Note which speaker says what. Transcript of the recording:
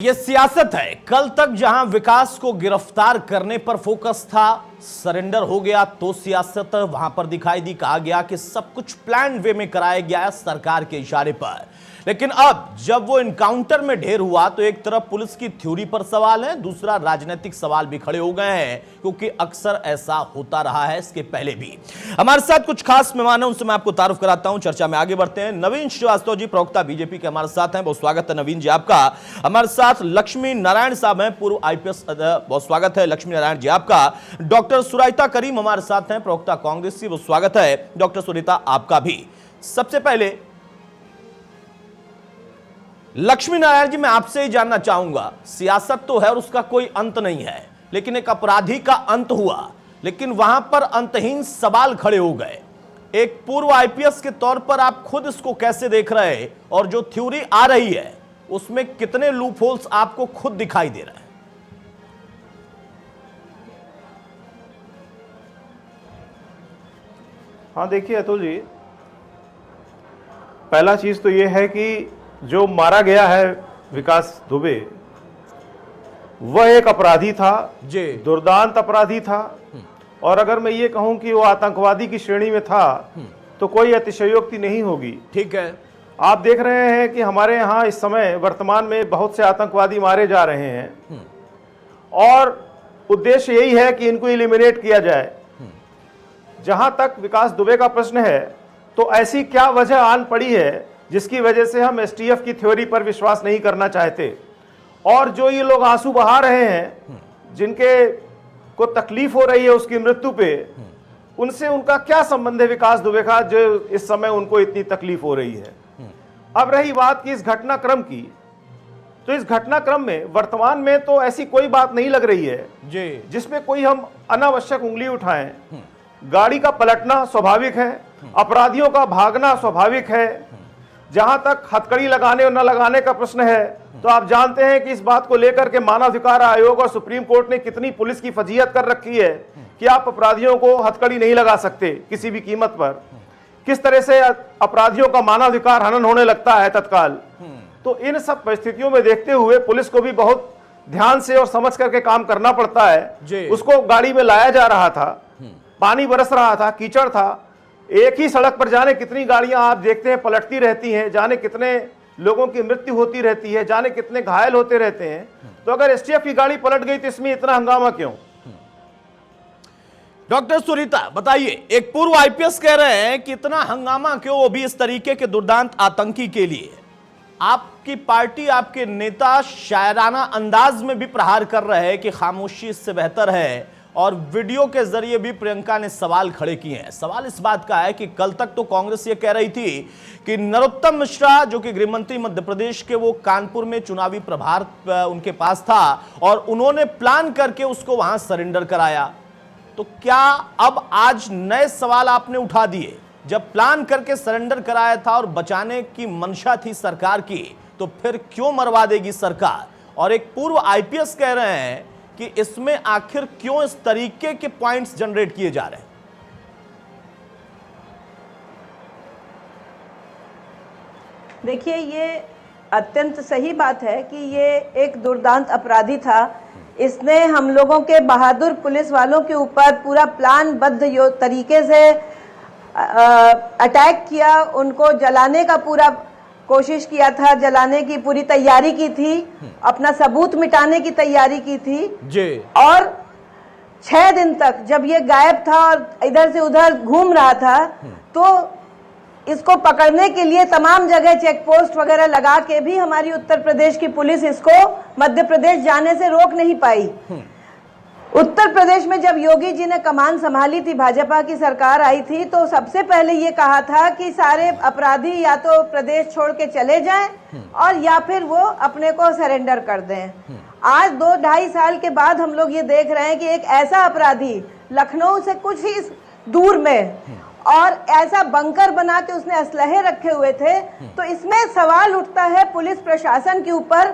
Speaker 1: ये सियासत है। कल तक जहां विकास को गिरफ्तार करने पर फोकस था, सरेंडर हो गया तो सियासत वहां पर दिखाई दी। कहा गया कि सब कुछ प्लान वे में कराया गया है सरकार के इशारे पर। लेकिन अब जब वो इनकाउंटर में ढेर हुआ तो एक तरफ पुलिस की थ्योरी पर सवाल है, दूसरा राजनीतिक सवाल भी खड़े हो गए हैं, क्योंकि अक्सर ऐसा होता रहा है इसके पहले भी। हमारे साथ कुछ खास मेहमान हैं, उनसे मैं आपको तारुफ कराता हूं। चर्चा में आगे बढ़ते हैं। नवीन श्रीवास्तव जी, प्रवक्ता बीजेपी के हमारे साथ हैं, बहुत स्वागत है नवीन जी आपका। हमारे साथ लक्ष्मी नारायण साहब हैं, पूर्व आईपीएस, बहुत स्वागत है लक्ष्मी नारायण जी आपका। डॉक्टर सुराइता करीम हमारे साथ हैं, प्रवक्ता कांग्रेस की, बहुत स्वागत है डॉक्टर सुराइता आपका भी। सबसे पहले लक्ष्मी नारायण जी, मैं आपसे ही जानना चाहूंगा, सियासत तो है और उसका कोई अंत नहीं है, लेकिन एक अपराधी का अंत हुआ, लेकिन वहां पर अंतहीन सवाल खड़े हो गए। एक पूर्व आईपीएस के तौर पर आप खुद इसको कैसे देख रहे हैं, और जो थ्योरी आ रही है उसमें कितने लूप होल्स आपको खुद दिखाई दे रहे हैं?
Speaker 2: हाँ, देखिए अतुल जी, पहला चीज तो यह है कि जो मारा गया है विकास दुबे, वह एक अपराधी था
Speaker 1: जी,
Speaker 2: दुर्दांत अपराधी था। और अगर मैं ये कहूं कि वो आतंकवादी की श्रेणी में था तो कोई अतिशयोक्ति नहीं होगी।
Speaker 1: ठीक है।
Speaker 2: आप देख रहे हैं कि हमारे यहाँ इस समय वर्तमान में बहुत से आतंकवादी मारे जा रहे हैं और उद्देश्य यही है कि इनको एलिमिनेट किया जाए। जहां तक विकास दुबे का प्रश्न है, तो ऐसी क्या वजह आन पड़ी है जिसकी वजह से हम एसटीएफ की थ्योरी पर विश्वास नहीं करना चाहते? और जो ये लोग आंसू बहा रहे हैं, जिनके को तकलीफ हो रही है उसकी मृत्यु पे, उनसे उनका क्या संबंध है विकास दुबे का, जो इस समय उनको इतनी तकलीफ हो रही है? अब रही बात की इस घटनाक्रम की, तो इस घटनाक्रम में वर्तमान में तो ऐसी कोई बात नहीं लग रही है
Speaker 1: जी,
Speaker 2: जिसमें कोई हम अनावश्यक उंगली उठाएं। गाड़ी का पलटना स्वाभाविक है, अपराधियों का भागना स्वाभाविक है। जहां तक हथकड़ी लगाने और न लगाने का प्रश्न है, तो आप जानते हैं कि इस बात को लेकर के मानवाधिकार आयोग और सुप्रीम कोर्ट ने कितनी पुलिस की फजीहत कर रखी है कि आप अपराधियों को हथकड़ी नहीं लगा सकते किसी भी कीमत पर। किस तरह से अपराधियों का मानवाधिकार हनन होने लगता है तत्काल। तो इन सब परिस्थितियों में देखते हुए पुलिस को भी बहुत ध्यान से और समझ करके काम करना पड़ता है। उसको गाड़ी में लाया जा रहा था, पानी बरस रहा था, कीचड़ था, एक ही सड़क पर जाने कितनी गाड़ियां आप देखते हैं पलटती रहती हैं, जाने कितने लोगों की मृत्यु होती रहती है, जाने कितने घायल होते रहते हैं। तो अगर एसटीएफ की गाड़ी पलट गई तो इसमें इतना हंगामा क्यों?
Speaker 1: डॉक्टर सुरीता बताइए, एक पूर्व आईपीएस कह रहे हैं कि इतना हंगामा क्यों, वो भी इस तरीके के दुर्दांत आतंकी के लिए। आपकी पार्टी, आपके नेता शायराना अंदाज में भी प्रहार कर रहे हैं कि खामोशी इससे बेहतर है, और वीडियो के जरिए भी प्रियंका ने सवाल खड़े किए हैं। सवाल इस बात का है कि कल तक तो कांग्रेस ये कह रही थी कि नरोत्तम मिश्रा, जो कि गृह मंत्री मध्य प्रदेश के, वो कानपुर में चुनावी प्रभार उनके पास था और उन्होंने प्लान करके उसको वहां सरेंडर कराया। तो क्या अब आज नए सवाल आपने उठा दिए? जब प्लान करके सरेंडर कराया था और बचाने की मंशा थी सरकार की, तो फिर क्यों मरवा देगी सरकार? और एक पूर्व आईपीएस कह रहे हैं कि इसमें आखिर क्यों इस तरीके के पॉइंट्स जनरेट किए जा रहे हैं?
Speaker 3: देखिए, ये अत्यंत सही बात है कि ये एक दुर्दांत अपराधी था। इसने हम लोगों के बहादुर पुलिस वालों के ऊपर पूरा प्लानबद्ध तरीके से अटैक किया, उनको जलाने का पूरा कोशिश किया था, जलाने की पूरी तैयारी की थी, अपना सबूत मिटाने की तैयारी की थी जी। और 6 दिन तक जब ये गायब था और इधर से उधर घूम रहा था, तो इसको पकड़ने के लिए तमाम जगह चेक पोस्ट वगैरह लगा के भी हमारी उत्तर प्रदेश की पुलिस इसको मध्य प्रदेश जाने से रोक नहीं पाई। उत्तर प्रदेश में जब योगी जी ने कमान संभाली थी, भाजपा की सरकार आई थी, तो सबसे पहले ये कहा था कि सारे अपराधी या तो प्रदेश छोड़ के चले जाएं और या फिर वो अपने को सरेंडर कर दें। आज 2-2.5 साल के बाद हम लोग ये देख रहे हैं कि एक ऐसा अपराधी लखनऊ से कुछ ही दूर में, और ऐसा बंकर बना के उसने असलहे रखे हुए थे। तो इसमें सवाल उठता है पुलिस प्रशासन के ऊपर